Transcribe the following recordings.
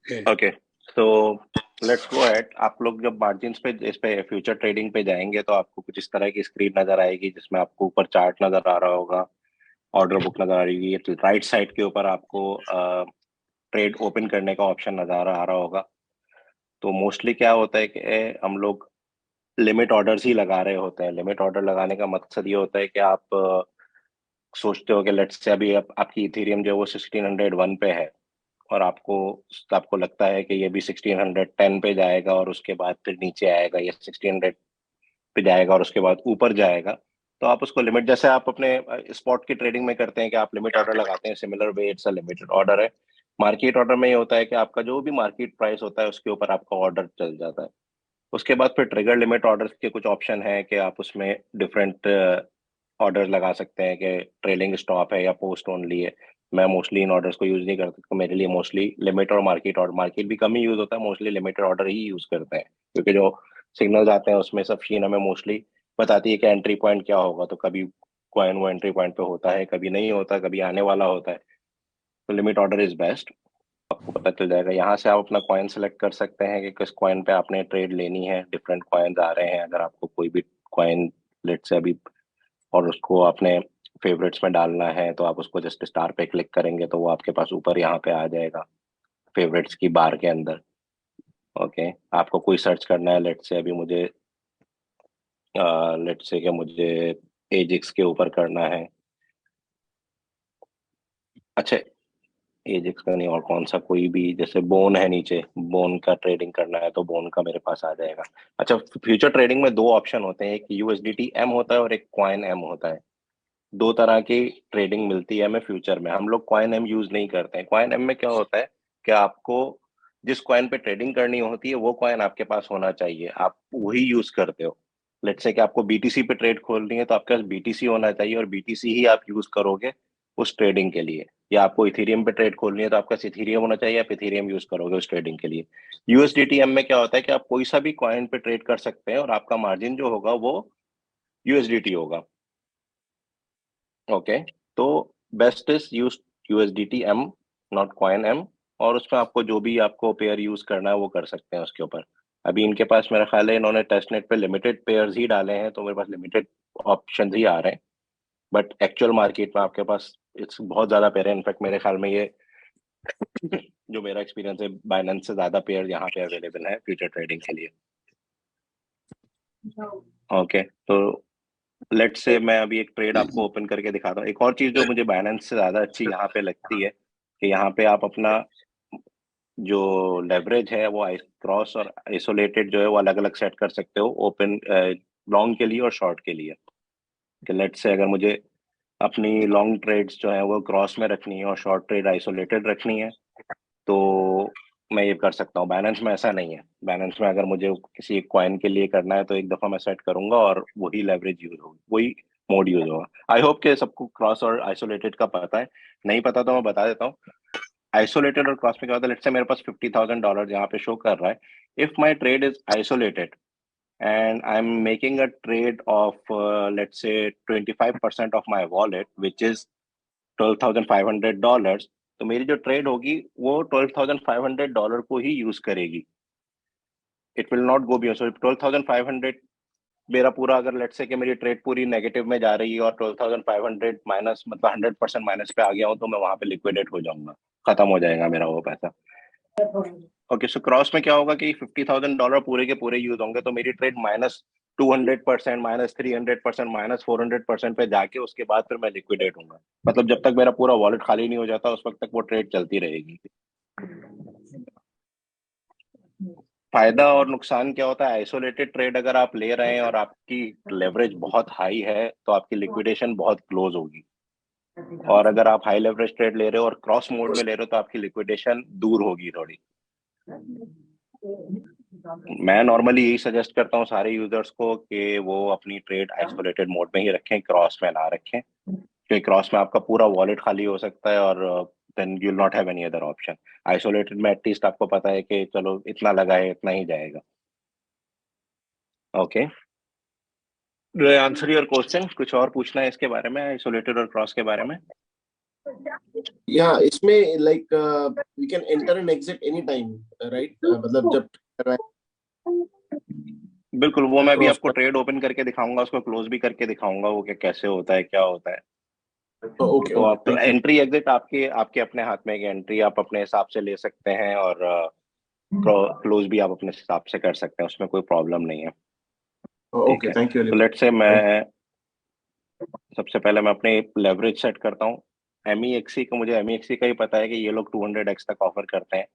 Okay, तो let's go ahead. आप लोग जब मार्जिन्स पे इस पे फ्यूचर ट्रेडिंग पे जाएंगे तो आपको कुछ इस तरह की स्क्रीन नजर आएगी जिसमें आपको ऊपर चार्ट नजर आ रहा होगा, ऑर्डर बुक नजर आ रही है, राइट साइड के ऊपर आपको ट्रेड ओपन करने का ऑप्शन नजर आ रहा होगा। तो मोस्टली क्या होता है कि हम लोग लिमिट ऑर्डर्स ही लगा रहे होते हैं। लिमिट ऑर्डर लगाने का मकसद ये होता है कि आप सोचते हो कि लेट्स से अभी आपकी इथेरियम जो है वो 1601 पे है, और आपको आपको लगता है कि ये भी 1610 पे जाएगा और उसके बाद फिर नीचे आएगा, या 1600 पे जाएगा और उसके बाद ऊपर जाएगा। तो आप उसको लिमिट, जैसे आप अपने स्पॉट की ट्रेडिंग में करते हैं कि आप लिमिट ऑर्डर लगाते हैं, similar way it's a limited order है। मार्केट ऑर्डर में ये होता है कि आपका जो भी मार्केट प्राइस होता है उसके ऊपर आपका ऑर्डर चल जाता है। उसके बाद फिर ट्रिगर लिमिट ऑर्डर के कुछ ऑप्शन है कि आप उसमें डिफरेंट ऑर्डर लगा सकते हैं कि ट्रेलिंग स्टॉप है या पोस्ट ओनली है। मैं मोस्टली इन ऑर्डर्स को यूज नहीं करता, तो मेरे लिए मोस्टली लिमिट और मार्केट ऑर्डर, मार्केट भी कम ही यूज होता है, मोस्टली लिमिटेड ऑर्डर ही यूज करते हैं, क्योंकि जो सिग्नल्स आते हैं उसमें सब चीज हमें मोस्टली बताती है कि एंट्री पॉइंट क्या होगा। तो कभी कॉइन वो एंट्री पॉइंट पे होता है, कभी नहीं होता, कभी आने वाला होता है। तो लिमिट ऑर्डर इज बेस्ट। आपको पता चल जाएगा, यहाँ से आप अपना कॉइन सेलेक्ट कर सकते हैं कि किस कॉइन पे आपने ट्रेड लेनी है। डिफरेंट कॉइन्स आ रहे हैं, अगर आपको कोई भी कॉइन लेट से अभी और उसको आपने फेवरेट्स में डालना है तो आप उसको जस्ट स्टार पे क्लिक करेंगे तो वो आपके पास ऊपर यहाँ पे आ जाएगा फेवरेट्स की बार के अंदर। ओके, आपको कोई सर्च करना है, लेट से अभी मुझे लेट से कि मुझे एजिक्स के ऊपर करना है। अच्छा, एजिक्स का नहीं, और कौन सा, कोई भी, जैसे बोन है, नीचे बोन का ट्रेडिंग करना है तो बोन का मेरे पास आ जाएगा। अच्छा, फ्यूचर ट्रेडिंग में दो ऑप्शन होते हैं, एक यूएसडीटी एम होता है और एक क्वाइन एम होता है। दो तरह की ट्रेडिंग मिलती है हमें फ्यूचर में। हम लोग क्वाइन एम यूज नहीं करते हैं। क्वाइन एम में क्या होता है कि आपको जिस क्वाइन पे ट्रेडिंग करनी होती है वो क्वाइन आपके पास होना चाहिए, आप वही यूज करते हो। लेट्स से कि आपको बीटीसी पे ट्रेड खोलनी है तो आपके पास बीटीसी होना चाहिए और बीटीसी ही आप यूज करोगे उस ट्रेडिंग के लिए। या आपको इथेरियम पे ट्रेड खोलनी है तो आपका इथेरियम होना चाहिए, आप इथेरियम यूज करोगे उस ट्रेडिंग के लिए। यूएसडीटीएम में क्या होता है कि आप कोई सा भी क्वाइन पे ट्रेड कर सकते हैं और आपका मार्जिन जो होगा वो यूएसडीटी होगा। ओके, तो best is use USDT M, not coin M. और उसमें आपको जो भी आपको पेयर यूज करना है वो कर सकते हैं उसके ऊपर। अभी इनके पास मेरा ख्याल है इन्होंने टेस्टनेट पे लिमिटेड पेयर्स ही डाले हैं तो मेरे पास लिमिटेड ऑप्शन ही आ रहे हैं। बट एक्चुअल मार्केट में आपके पास इट्स बहुत ज्यादा पेयर है। इनफैक्ट मेरे ख्याल में ये जो मेरा एक्सपीरियंस है, बाइनेंस से ज्यादा पेयर यहाँ पे अवेलेबल है फ्यूचर ट्रेडिंग के लिए। ओके, तो लेट्स से मैं अभी एक ट्रेड आपको ओपन करके दिखाता हूँ। एक और चीज जो मुझे बाइनेंस से ज्यादा अच्छी यहाँ पे लगती है कि यहाँ पे आप अपना जो लेवरेज है वो क्रॉस और आइसोलेटेड जो है वो अलग अलग सेट कर सकते हो, ओपन लॉन्ग के लिए और शॉर्ट के लिए। कि लेट्स से अगर मुझे अपनी लॉन्ग ट्रेड्स जो है वो क्रॉस में रखनी है और शॉर्ट ट्रेड आइसोलेटेड रखनी है तो मैं ये कर सकता हूँ। बैलेंस में ऐसा नहीं है। बैलेंस में अगर मुझे किसी एक कॉइन के लिए करना है तो एक दफा मैं सेट करूंगा और वही लेवरेज यूज होगी, वही मोड यूज होगा। आई होप कि सबको क्रॉस और आइसोलेटेड का पता है। नहीं पता तो मैं बता देता हूँ। आइसोलेटेड और क्रॉस में क्या होता है, लेट्स से मेरे पास $50,000 यहाँ पे शो कर रहा है। If my trade is isolated and I'm making a trade of let's say 25% of my wallet which is $12,500, तो मेरी जो ट्रेड होगी वो $12,500 को ही यूज करेगी। It will not go beyond. So 12,500 मेरा पूरा, अगर लेट्स से कि मेरी ट्रेड पूरी नेगेटिव में जा रही है और 12,500 माइनस, मतलब 100% माइनस पे आ गया हूँ, तो मैं वहां पे लिक्विडेट हो जाऊंगा, खत्म हो जाएगा मेरा वो पैसा। ओके, सो क्रॉस में क्या होगा कि $50,000 पूरे के पूरे यूज होंगे तो मेरी ट्रेड -200%, -300%, -400% पे जाके उसके बाद फिर मैं लिक्विडेट हूंगा। मतलब जब तक मेरा पूरा वॉलेट खाली नहीं हो जाता उस वक्त तक वो ट्रेड चलती रहेगी। फायदा और नुकसान क्या होता है, आइसोलेटेड ट्रेड अगर आप ले रहे हैं और आपकी लेवरेज बहुत हाई है तो आपकी लिक्विडेशन बहुत क्लोज होगी। और अगर आप हाई लेवरेज ट्रेड ले रहे हो और क्रॉस मोड में ले रहे हो तो आपकी लिक्विडेशन दूर होगी थोड़ी। मैं नॉर्मली यही सजेस्ट करता हूँ सारे यूजर्स को कि वो अपनी ट्रेड आइसोलेटेड मोड में ही रखें, क्रॉस में ना रखें, क्योंकि क्रॉस में आपका पूरा वॉलेट खाली हो सकता है और then you will not have any other option. Isolated में एटलीस्ट आपको पता है कि चलो इतना लगा है, इतना ही जाएगा। ओके, आंसर योर क्वेश्चन, कुछ और पूछना है इसके बारे में, आइसोलेटेड और क्रॉस के बारे में? या इसमें like we can enter and exit any time, right? मतलब जब बिल्कुल, वो मैं भी क्रॉस आपको कर। ट्रेड ओपन करके दिखाऊंगा, उसको क्लोज भी करके दिखाऊंगा, वो क्या कैसे होता है क्या होता है। ओके तो ओके, आप तो थैंक यू। एंट्री एग्जिट आपके आपके अपने हाथ में है कि एंट्री आप अपने हिसाब से ले सकते हैं, और क्लोज भी आप अपने हिसाब से कर सकते हैं, उसमें कोई प्रॉब्लम नहीं है। ठीक ओके, है, थैंक यू तो अली। लेट्स से थैंक मैं सबसे पहले मैं अपने लेवरेज सेट करता हूँ। एमईएक्सी को, मुझे एमईएक्सी का ही पता है कि ये लोग 200x तक ऑफर करते हैं,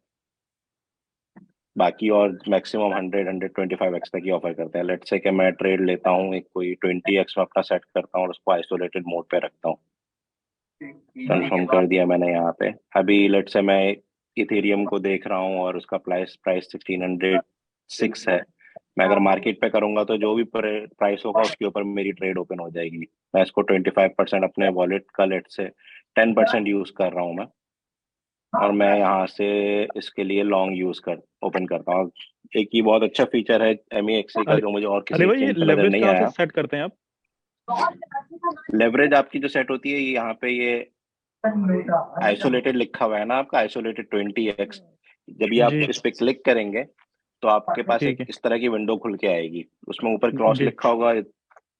बाकी और मैक्सिमम 100-125x तक ही ऑफर करते हैं। लेट्स से कि मैं ट्रेड लेता हूँ, एक कोई 20x में अपना सेट करता हूँ और उसको आइसोलेटेड मोड पे रखता हूँ। कंफर्म कर दिया मैंने यहाँ पे। अभी लेट्स से मैं इथेरियम को देख रहा हूँ और उसका प्राइस प्राइस 1606 है। मैं अगर मार्केट पे करूंगा तो जो भी प्राइस होगा उसके ऊपर मेरी ट्रेड ओपन हो जाएगी। मैं इसको 25% अपने वॉलेट का, लेट से 10% यूज कर रहा हूँ मैं, और मैं यहाँ से इसके लिए लॉन्ग यूज कर ओपन करता हूँ। एक ये बहुत अच्छा फीचर है एमईएक्सी का अरे जो मुझे और किसी अरे भाई, ये एक्सचेंज पे नजर लेवरेज नहीं कहाँ से आया। सेट करते हैं आप? लेवरेज आपकी जो सेट होती है, ये यहाँ पे ये आइसोलेटेड लिखा हुआ है ना आपका, आइसोलेटेड 20x। जब ये आप जी इस पे क्लिक करेंगे तो आपके पास एक ठीक है। इस तरह की विंडो खुल के आएगी। उसमें ऊपर क्रॉस जी, लिखा होगा,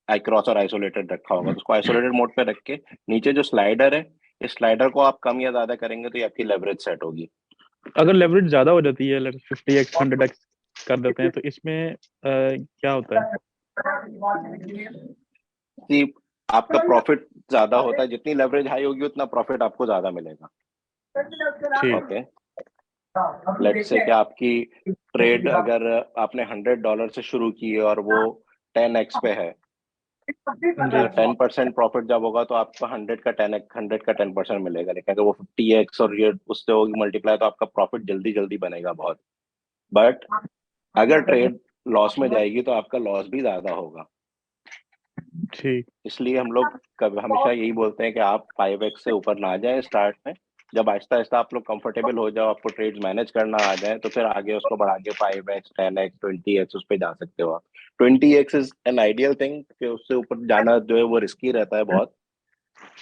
आई क्रॉस और आइसोलेटेड रखा होगा, तो उसको आइसोलेटेड मोड पे रख के नीचे जो स्लाइडर है, इस स्लाइडर को आप कम या ज्यादा करेंगे तो ये आपकी लेवरेज सेट होगी। अगर लेवरेज ज्यादा हो जाती है, 50x 100x कर देते हैं, तो इसमें क्या होता है? कि आपका प्रॉफिट ज्यादा होता है, जितनी लेवरेज हाई होगी उतना प्रॉफिट आपको ज्यादा मिलेगा। ठीक। ओके, लेट्स से कि आपकी ट्रेड अगर आपने $100 से शुरू की है और वो 10x पे है, जी 10% प्रॉफिट जब होगा तो आपको 100 का 10% मिलेगा। लेकिन अगर वो 50x और ये उससे होगी मल्टीप्लाई, तो आपका प्रॉफिट जल्दी जल्दी बनेगा बहुत। बट अगर ट्रेड लॉस में जाएगी तो आपका लॉस भी ज्यादा होगा। ठीक। इसलिए हम लोग कब हमेशा यही बोलते हैं कि आप 5x से ऊपर ना जाएं स्टार्ट में। जब आहिस्ता आहिस्ता आप लोग कंफर्टेबल हो जाओ, आपको ट्रेड्स मैनेज करना आ जाए, तो फिर आगे उसको बढ़ा के 5x 10x 20x उस पर जा सकते हो आप। 20x is an ideal thing, कि उससे ऊपर जाना जो है वो रिस्की रहता है बहुत।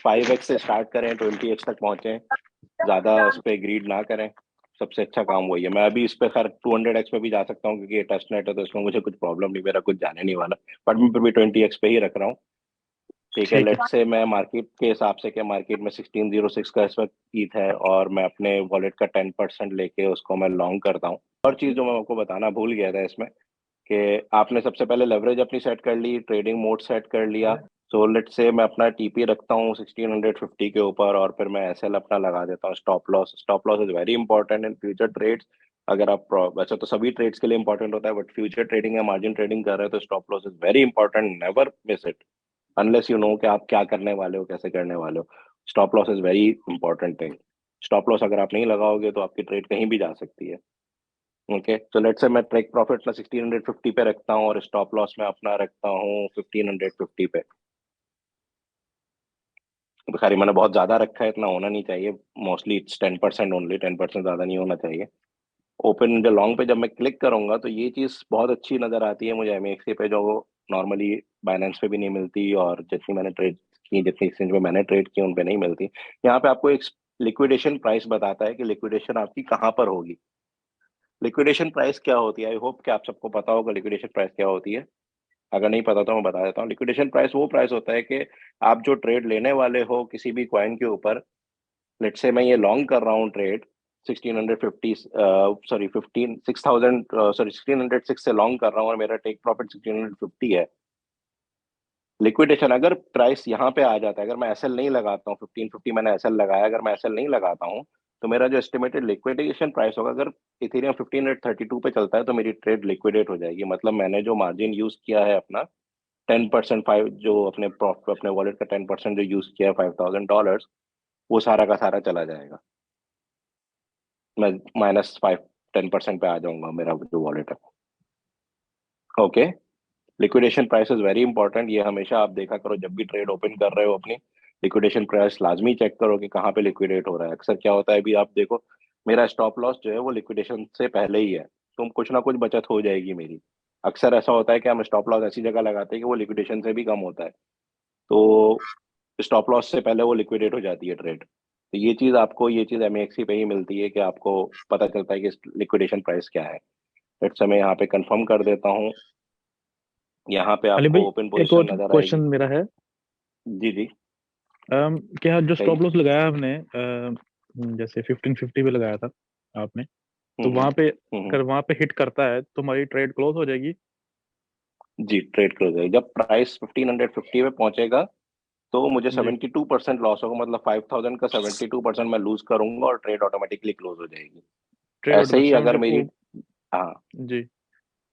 5x से स्टार्ट करें, 20x तक पहुंचे, ज्यादा उस पर ग्रीड ना करें। सबसे अच्छा काम वही है। मैं अभी इस पे खैर 200x पे भी जा सकता हूँ क्योंकि ये टेस्ट नेट है, तो इसमें मुझे कुछ प्रॉब्लम नहीं, मेरा कुछ जाने नहीं वाला। बट मैं फिर भी 20x पे ही रख रहा हूँ। ठीक है, ठीक है। लेट्स से मैं मार्केट के हिसाब से, क्या मार्केट में 1606 का इस वक्त ईथ है, और मैं अपने वॉलेट का 10% लेके उसको मैं लॉन्ग करता हूँ। और चीज जो मैं आपको बताना भूल गया था इसमें, कि आपने सबसे पहले लेवरेज अपनी सेट कर ली, ट्रेडिंग मोड सेट कर लिया। सो लेट्स से मैं अपना टीपी रखता हूँ 1650 के ऊपर, और फिर मैं एसएल अपना लगा देता हूँ। Stop loss is very important in future trades. अगर आप वैसे तो सभी ट्रेड्स के लिए इंपॉर्टेंट होता है, बट फ्यूचर ट्रेडिंग या मार्जिन ट्रेडिंग कर रहे हो तो stop loss is very important, never miss it, unless you know कि आप क्या करने वाले हो, कैसे करने वाले हो। Stop loss is very important thing. Stop loss अगर आप नहीं लगाओगे तो आपकी ट्रेड कहीं भी जा सकती है। ओके, तो लेट्स से मैं ट्रेक प्रॉफिट में 1650 पे रखता हूँ और स्टॉप लॉस में अपना रखता हूँ 1550 पे। तो खैर मैंने बहुत ज्यादा रखा है, इतना होना नहीं चाहिए। मोस्टली इट्स 10% ओनली, 10% ज्यादा नहीं होना चाहिए। ओपन जो लॉन्ग पे जब मैं क्लिक करूंगा तो ये चीज बहुत अच्छी नजर आती है मुझे एमएक्सी पे, जो नॉर्मली बाइनेंस पे भी नहीं मिलती, और जितनी मैंने ट्रेड की, जितनी एक्सचेंज में मैंने ट्रेड की उन पे नहीं मिलती। यहाँ पे आपको एक लिक्विडेशन प्राइस बताता है कि लिक्विडेशन आपकी कहाँ पर होगी। लिक्विडेशन प्राइस क्या होती है, आई होप कि आप सबको पता होगा लिक्विडेशन प्राइस क्या होती है। अगर नहीं पता तो मैं बता देता हूँ। लिक्विडेशन प्राइस वो प्राइस होता है कि आप जो ट्रेड लेने वाले हो किसी भी कॉइन के ऊपर, लेट्स से मैं ये लॉन्ग कर रहा हूँ ट्रेड 1650, सॉरी 15 6000, सॉरी 1606 से लॉन्ग कर रहा हूँ और मेरा टेक प्रॉफिट 1650 है। लिक्विडेशन अगर प्राइस यहाँ पे आ जाता है, अगर मैं एसएल नहीं लगाता हूँ, 1550 मैंने एसएल लगाया, अगर मैं एसएल नहीं लगाता हूँ, तो मेरा जो एस्टिमेटेड लिक्विडेशन प्राइस होगा, अगर इथेरियम 1532 पे चलता है तो मेरी ट्रेड लिक्विडेट हो जाएगी। मतलब मैंने जो मार्जिन यूज किया है अपना 10%, फाइव जो अपने प्रॉफिट अपने वॉलेट का 10% जो यूज किया है $5000, वो सारा का सारा चला जाएगा। मैं -5 10% पे आ जाऊंगा, मेरा जो वॉलेट है। Okay, liquidation price is very important. ये हमेशा आप देखा करो, जब भी ट्रेड ओपन कर रहे हो अपनी, लिक्विडेशन प्राइस लाजमी चेक करो कि कहाँ पे लिक्विडेट हो रहा है। अक्सर क्या होता है, अभी आप देखो मेरा स्टॉप लॉस जो है वो लिक्विडेशन से पहले ही है, तो कुछ ना कुछ बचत हो जाएगी मेरी। अक्सर ऐसा होता है कि हम स्टॉप लॉस ऐसी जगह लगाते हैं कि वो लिक्विडेशन से भी कम होता है, तो स्टॉप लॉस से पहले वो लिक्विडेट हो जाती है ट्रेड। तो ये चीज़ एमएक्सी पे ही मिलती है कि आपको पता चलता है कि लिक्विडेशन प्राइस क्या है। लेट्स से मैं यहाँ पे कंफर्म कर देता हूँ। यहाँ पे अली भाई, आपको ओपन एक और पोजीशन नजर क्वेश्चन आएगी। मेरा है। जी जी। क्या जो सही। स्टॉप लॉस लगाया हमने, जैसे 1550 पे लगाया था आपने, तो हम्म। वहां पे हम्म। अगर वहां पे हिट करता है तो हमारी ट्रेड क्लोज हो जाएगी? जी, ट्रेड क्लोज है जब प्राइस 1550 पे पहुंचेगा तो मुझे जी। 72% लॉस होगा, मतलब 5000 का 72% मैं लूज करूंगा और ट्रेड ऑटोमेटिकली क्लोज हो जाएगी। ट्रेड ऐसे ऑटोमेटिक ही अगर 70 मेरी, वो। हाँ, जी।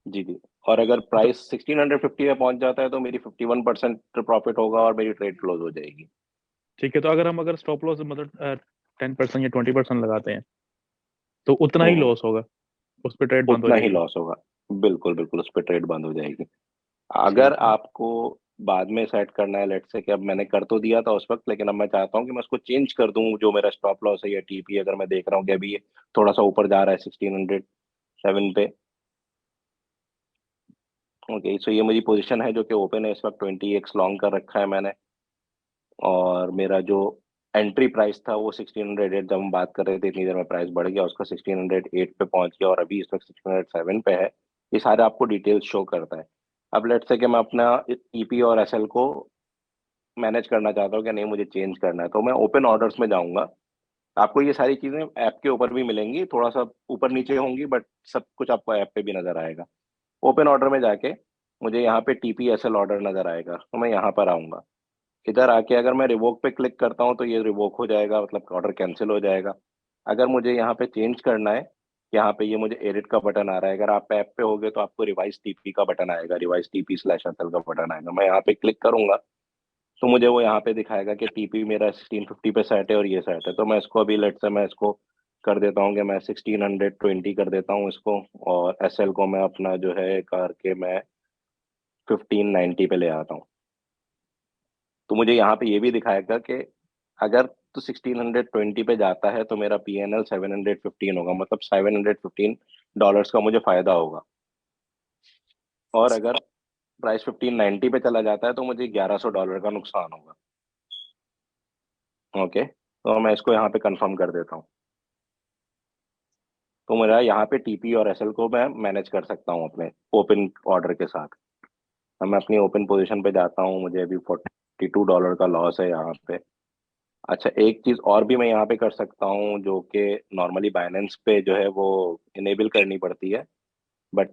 जी जी, और अगर तो प्राइस 1650 पे पहुंच जाता है तो मेरी 51% प्रॉफिट होगा और मेरी ट्रेड क्लोज हो जाएगी। ठीक है, तो अगर स्टॉप लॉस मतलब 10% या 20% लगाते हैं तो उतना ही हम्म। लॉस होगा, उस पर ट्रेड बंद हो उतना ही जाएगी? लॉस होगा। बिल्कुल बिल्कुल, उस पर ट्रेड बंद हो जाएगी। अगर ठीक है। आपको बाद में सेट करना है, लेट्स से कि अब मैंने कर तो दिया था उस वक्त, लेकिन अब मैं चाहता हूँ कि मैं उसको चेंज कर दूं, जो मेरा स्टॉप लॉस है या टीपी, अगर मैं देख रहा हूँ कि अभी ये थोड़ा सा ऊपर जा रहा है 1607 पे। ओके, सो ये मेरी पोजीशन है जो कि ओपन है इस वक्त, 20x लॉन्ग कर रखा है मैंने। और मेरा जो एंट्री प्राइस था वो 1608, जब हम बात कर रहे थे इतनी देर में प्राइस बढ़ गया उसका, 1608 पे पहुंच गया और अभी इस वक्त 1607 पे है। ये सारे आपको डिटेल्स शो करता है। अब लेट्स से कि मैं अपना ईपी और एसएल को मैनेज करना चाहता हूँ कि नहीं मुझे चेंज करना है, तो मैं ओपन ऑर्डर्स में जाऊंगा। आपको ये सारी चीजें ऐप के ऊपर भी मिलेंगी, थोड़ा सा ऊपर नीचे होंगी बट सब कुछ आपको ऐप पे भी नजर आएगा। ओपन ऑर्डर में जाके मुझे यहाँ पे टीपीएसएल ऑर्डर नजर आएगा, तो मैं यहाँ पर आऊंगा। इधर आके अगर मैं रिवोक पे क्लिक करता हूँ तो ये रिवोक हो जाएगा, मतलब ऑर्डर कैंसिल हो जाएगा। अगर मुझे यहाँ पे चेंज करना है, यहाँ पे ये मुझे एडिट का बटन आ रहा है, अगर आप ऐप पे होगे तो आपको रिवाइज टीपी का बटन आएगा, रिवाइज टीपी स्लैश एसएल का बटन आएगा। मैं यहाँ पे क्लिक करूंगा तो मुझे वो यहाँ पे दिखाएगा कि टीपी मेरा 1650 पे सेट है और ये सेट है। तो मैं इसको अभी लेट से मैं इसको कर देता हूँ कि मैं 1620 कर देता हूँ इसको, और एसएल को मैं अपना जो है करके मैं 1590 पे ले आता हूँ। तो मुझे यहाँ पे ये भी दिखाएगा कि अगर तो 1620 पे जाता है तो मेरा पीएनएल 715 होगा, मतलब $715 का मुझे फायदा होगा। और अगर प्राइस 1590 पे चला जाता है तो मुझे $1100 का नुकसान होगा। ओके, तो मैं इसको यहाँ पे कंफर्म कर देता हूँ। तो मेरा यहाँ पे टीपी और एसएल को मैं मैनेज कर सकता हूँ अपने ओपन ऑर्डर के साथ। अब मैं अपनी ओपन पोजीशन पे जाता हूँ, मुझे अभी $42 का लॉस है यहाँ पे। अच्छा, एक चीज और भी मैं यहाँ पे कर सकता हूँ जो कि नॉर्मली बाइनेंस पे जो है वो इनेबल करनी पड़ती है, बट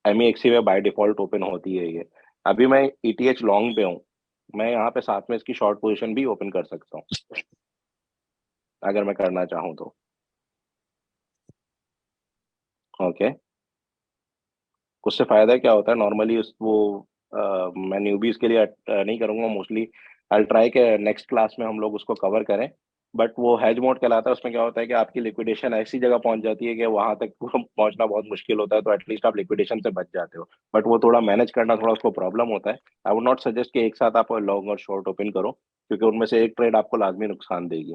एमईएक्सी में बाय डिफॉल्ट ओपन होती है ये। अभी मैं ईटीएच लॉन्ग पे हूँ, मैं यहाँ पे साथ में इसकी शॉर्ट पोजीशन भी ओपन कर सकता हूँ अगर मैं करना चाहूँ तो। ओके, उससे फायदा क्या होता है नॉर्मली उस वो मैं न्यूबीज के लिए नहीं करूंगा मोस्टली। आई ट्राई के नेक्स्ट क्लास में हम लोग उसको कवर करें। बट वो हैज मोड कहलाता है, उसमें क्या होता है कि आपकी लिक्विडेशन ऐसी जगह पहुंच जाती है कि वहां तक पहुंचना बहुत मुश्किल होता है, तो एटलीस्ट आप लिक्विडेशन से बच जाते हो। बट वो थोड़ा मैनेज करना थोड़ा उसको प्रॉब्लम होता है। आई वुड नॉट सजेस्ट कि एक साथ आप लॉन्ग और शॉर्ट ओपन करो, क्योंकि उनमें से एक ट्रेड आपको लाजमी नुकसान देगी।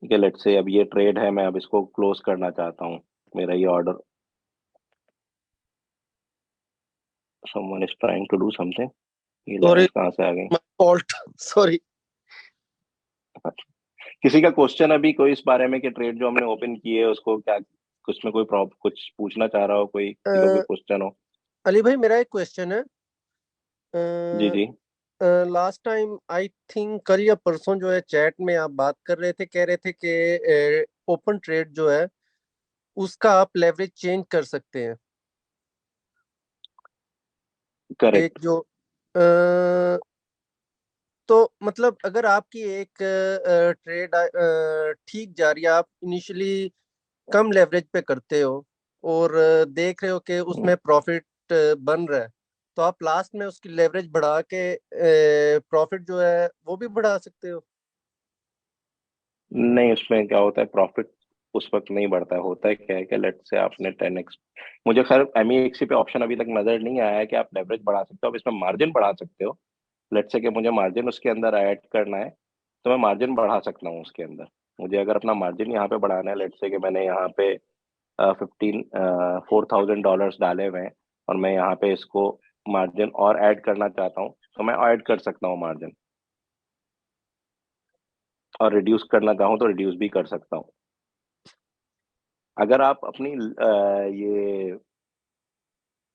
ठीक है, लेट्स से अब ये ट्रेड है, मैं अब इसको क्लोज करना चाहता हूँ, मेरा ये order. Someone is trying to do something. ये सॉरी, लाइंस कहाँ से आ गई? My fault. सॉरी। किसी का क्वेश्चन अभी कोई इस बारे में कि ट्रेड जो हमने ओपन की है उसको क्या, कुछ में कोई कुछ पूछना चाह रहा हो, कोई किसी को कोई क्वेश्चन हो? अली भाई, मेरा एक क्वेश्चन है। जी जी। लास्ट टाइम आई थिंक कल या परसों जो है चैट में आप बात कर रहे थे, कह रहे थे कि ओपन ट्रेड जो है उसका आप लेवरेज चेंज कर सकते हैं। एक करेक्ट। जो अ, तो मतलब अगर आपकी एक ट्रेड ठीक जा रही है, आप इनिशियली कम लेवरेज पे करते हो और देख रहे हो कि उसमें प्रॉफिट बन रहा है, तो आप लास्ट में उसकी लेवरेज बढ़ा के प्रॉफिट जो है वो भी बढ़ा सकते हो। नहीं, उसमें क्या होता है, प्रॉफिट उस वक्त नहीं बढ़ता है। होता है क्या है कि लेट से आपने 10x, मुझे खैर एमईएक्सी पे ऑप्शन अभी तक नजर नहीं आया है कि आप लेवरेज बढ़ा सकते हो, अब इसमें मार्जिन बढ़ा सकते हो। लेट से कि मुझे मार्जिन उसके अंदर ऐड करना है, तो मैं मार्जिन बढ़ा सकता हूँ उसके अंदर। मुझे अगर अपना मार्जिन यहाँ पे बढ़ाना है, लेट से कि मैंने यहाँ पे 4,000 डॉलर्स डाले हुए हैं और मैं यहाँ पे इसको मार्जिन और ऐड करना चाहता हूँ, तो मैं ऐड कर सकता हूँ मार्जिन। और रिड्यूस करना चाहूँ तो रिड्यूस भी कर सकता हूँ। अगर आप अपनी ये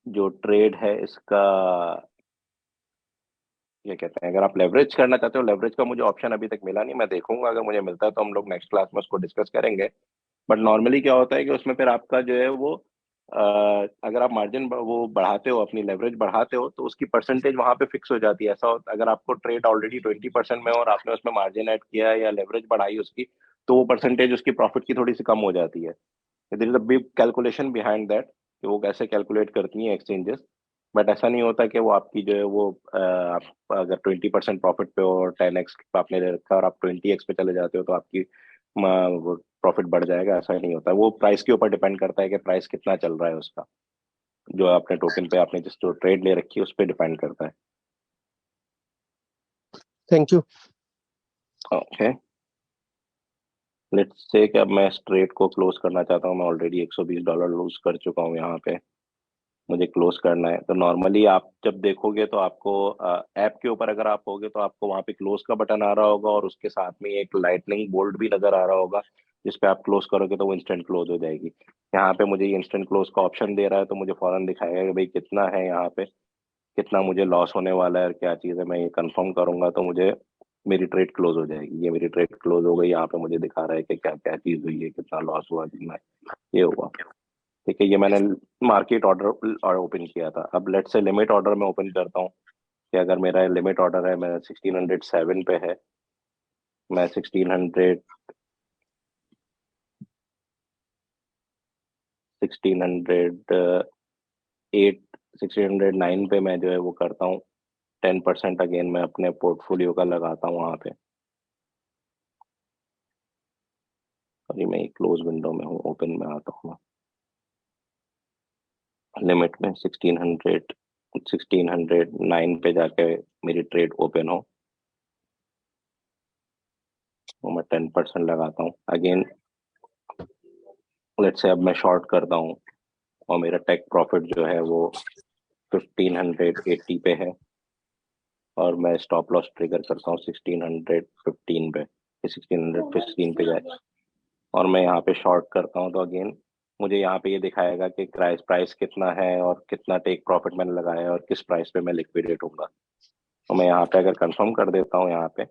जो ट्रेड है इसका क्या कहते हैं, अगर आप लेवरेज करना चाहते हो, लेवरेज का मुझे ऑप्शन अभी तक मिला नहीं, मैं देखूंगा, अगर मुझे मिलता है तो हम लोग नेक्स्ट क्लास में उसको डिस्कस करेंगे। बट नॉर्मली क्या होता है कि उसमें फिर आपका जो है वो अगर आप मार्जिन वो बढ़ाते हो, अपनी लेवरेज बढ़ाते हो, तो उसकी परसेंटेज वहां पे फिक्स हो जाती है। ऐसा होता अगर आपको ट्रेड ऑलरेडी 20% में हो और आपने उसमें मार्जिन ऐड किया है या लेवरेज बढ़ाई उसकी, तो वो परसेंटेज उसकी प्रॉफिट की थोड़ी सी कम हो जाती है। There is a big calculation behind that कि वो कैसे कैलकुलेट करती हैं एक्सचेंजेस। बट ऐसा नहीं होता कि वो आपकी जो है वो आप अगर 20% प्रॉफिट पे हो और 10x आपने ले रखा है और आप 20x पे चले जाते हो तो आपकी वो प्रॉफिट बढ़ जाएगा, ऐसा नहीं होता। वो प्राइस के ऊपर डिपेंड करता है कि प्राइस कितना चल रहा है उसका, जो आपने टोकन पे आपने जिस जो ट्रेड ले रखी है उस पर डिपेंड करता है। Thank you. Okay, let's say कि अब मैं इस ट्रेड को क्लोज करना चाहता हूँ। मैं ऑलरेडी $120 लूज कर चुका हूँ यहाँ पे, मुझे क्लोज करना है। तो नॉर्मली आप जब देखोगे तो आपको ऐप के ऊपर अगर आप होगे तो आपको वहाँ पे क्लोज का बटन आ रहा होगा और उसके साथ में एक लाइटनिंग बोल्ट भी नजर आ रहा होगा, जिस पे आप क्लोज करोगे तो वो इंस्टेंट क्लोज हो जाएगी। यहाँ पे मुझे ये इंस्टेंट क्लोज का ऑप्शन दे रहा है, तो मुझे फौरन दिखाएगा कि भाई कितना है यहाँ पे, कितना मुझे लॉस होने वाला है और क्या चीज़ है। मैं ये कंफर्म करूंगा तो मुझे मेरी ट्रेड क्लोज हो जाएगी। ये मेरी ट्रेड क्लोज हो गई, यहाँ पे मुझे दिखा रहा है कि क्या क्या चीज़ हुई है, कितना लॉस हुआ, कितना ये हुआ। ठीक है, ये मैंने मार्केट ऑर्डर ओपन किया था। अब लेट से लिमिट ऑर्डर में ओपन करता हूँ कि अगर मेरा लिमिट ऑर्डर है, मेरा 1607 पे है, मैं 1609 पे मैं जो है वो करता हूँ 10% अगेन मैं अपने पोर्टफोलियो का लगाता हूँ वहाँ पे। अभी मैं एक क्लोज विंडो में हूँ, ओपन में आता हूँ। लिमिट में 1609 पे जाके मेरी ट्रेड ओपन हो तो मैं 10% लगाता हूँ अगेन। लेट्स से अब मैं शॉर्ट करता हूँ और मेरा टेक प्रॉफिट जो है वो 1580 पे है और मैं स्टॉप लॉस ट्रिगर करता हूँ 1615 पे, 1615 पे जाए और मैं यहाँ पे शॉर्ट करता हूँ तो अगेन मुझे यहाँ पे ये दिखाएगा कि प्राइस प्राइस कितना है और कितना टेक प्रॉफिट मैंने लगाया है और किस प्राइस पे मैं लिक्विडेट होऊंगा। तो मैं यहाँ पे अगर कंफर्म कर देता हूँ यहाँ पे,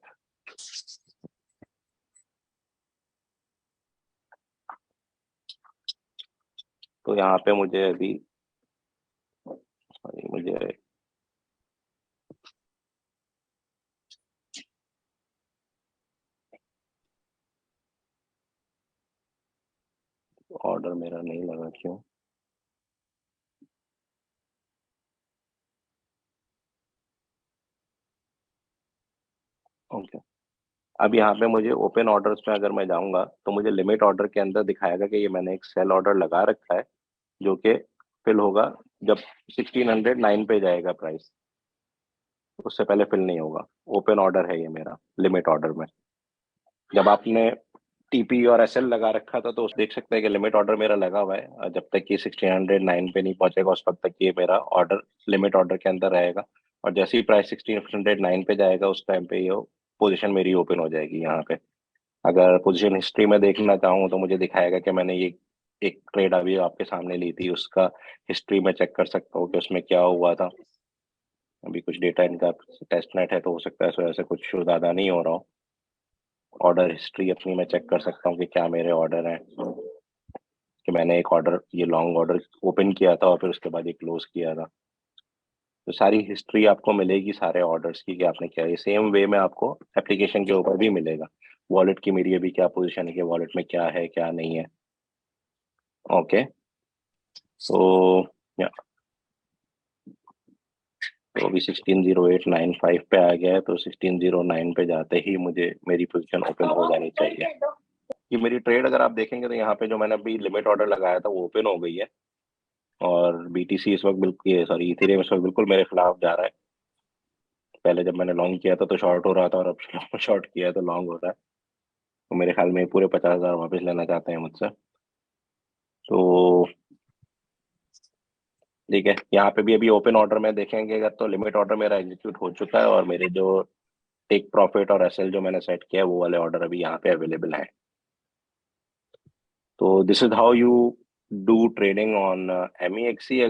तो यहाँ पे मुझे अभी सॉरी मुझे ऑर्डर मेरा नहीं लगा क्यों। ओके, अब यहाँ पे मुझे ओपन ऑर्डर्स में अगर मैं जाऊंगा तो मुझे लिमिट ऑर्डर के अंदर दिखाएगा कि ये मैंने एक सेल ऑर्डर लगा रखा है जो कि फिल होगा जब 1609 पे जाएगा प्राइस, उससे पहले फिल नहीं होगा। ओपन ऑर्डर है ये मेरा लिमिट ऑर्डर में। जब आपने टीपी और एसएल लगा रखा था तो उस देख सकते हैं कि लिमिट ऑर्डर मेरा लगा हुआ है और जब तक ये 1609 पे नहीं पहुंचेगा उस वक्त तक ये मेरा ऑर्डर लिमिट ऑर्डर के अंदर रहेगा। और जैसे ही प्राइस 1609 पे जाएगा उस टाइम पे ये पोजीशन मेरी ओपन हो जाएगी यहाँ पे। अगर पोजीशन हिस्ट्री में देखना चाहूँ तो मुझे दिखाएगा कि मैंने ये एक ट्रेड अभी आपके सामने ली थी, उसका हिस्ट्री में चेक कर सकता हूँ कि उसमें क्या हुआ था। अभी कुछ डेटा इनका टेस्ट नेट है तो हो सकता है इस वजह से कुछ ज़्यादा नहीं हो रहा हो। ऑर्डर हिस्ट्री अपनी मैं चेक कर सकता हूँ कि क्या मेरे ऑर्डर हैं, कि मैंने एक ऑर्डर ये लॉन्ग ऑर्डर ओपन किया था और फिर उसके बाद ये क्लोज किया था। तो सारी हिस्ट्री आपको मिलेगी सारे ऑर्डर्स की कि आपने क्या, ये सेम वे में आपको एप्लीकेशन के ऊपर भी मिलेगा। वॉलेट की मेरी अभी क्या पोजीशन है कि वॉलेट में क्या है क्या नहीं है। ओके, तो या तो अभी 160895 पे आ गया है, तो 1609 पे जाते ही मुझे मेरी पोजीशन ओपन हो जानी चाहिए। ये मेरी ट्रेड अगर आप देखेंगे तो यहाँ पे जो मैंने अभी लिमिट ऑर्डर लगाया था वो ओपन हो गई है और बीटीसी इस वक्त बिल्कुल ये सॉरी इथेरियम इस वक्त बिल्कुल मेरे खिलाफ जा रहा है। पहले जब मैंने लॉन्ग किया था तो शॉर्ट हो रहा था और अब शॉर्ट किया है तो लॉन्ग हो रहा है। तो मेरे ख्याल में ये पूरे 50,000 वापस लेना चाहते हैं मुझसे। तो ठीक है, यहाँ पे भी अभी ओपन ऑर्डर में देखेंगे अगर तो लिमिट ऑर्डर मेरा एग्जीक्यूट हो चुका है और मेरे जो टेक प्रॉफिट और एसएल जो मैंने सेट किया है वो वाले ऑर्डर अभी यहाँ पे अवेलेबल हैं। तो this is how you do trading on MEXC